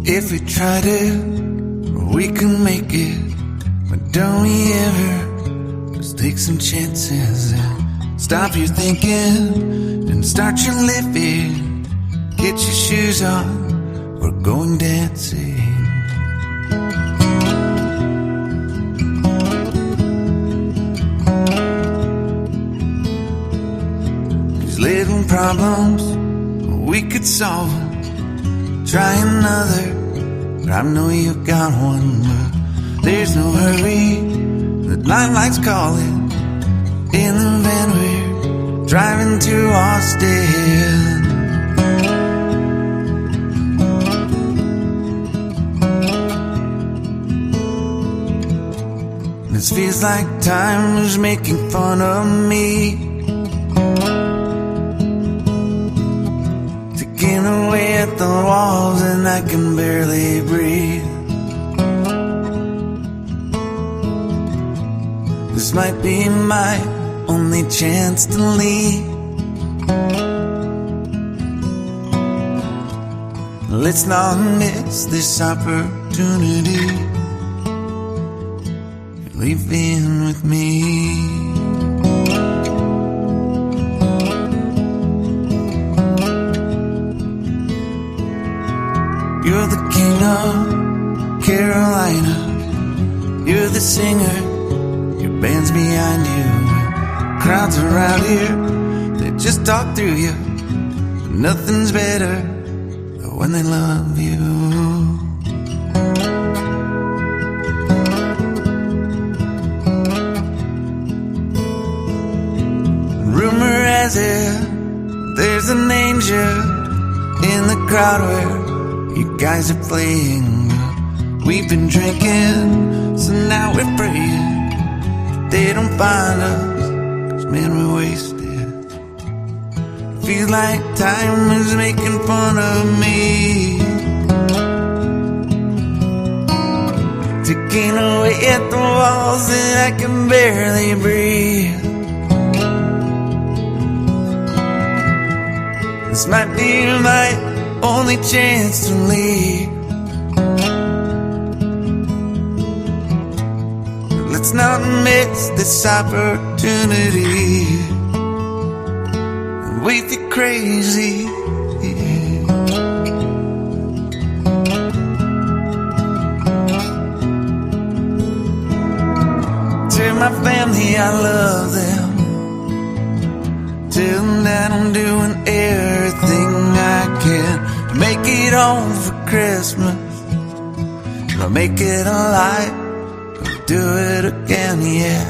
If we tried it, we can make it. But don't we ever just take some chances and stop your thinking and start your living. Get your shoes on, we're going dancing. These little problems, we could solve them. Try another, but I know you've got one. But there's no hurry, the nightlight's calling. In the van we're driving to Austin. This feels like time is making fun of me, taking away at the walls and I can barely breathe. This might be my only chance to leave. Let's not miss this opportunity. Leave in with me. You're the king of Carolina. You're the singer, your band's behind you. Crowds around here, they just talk through you. Nothing's better than when they love you. Rumor has it, there's an angel in the crowd where you guys are playing. We've been drinking, so now we're praying they don't find us, 'cause man, we're wasted. Feels like time is making fun of me, taking away at the walls and I can barely breathe. This might be my only chance to leave. Let's not miss this opportunity. We feel crazy. Tell my family I love them. Tell them that I'm doing everything I can to make it home for Christmas. I'll make it alive, I'll do it again, yeah.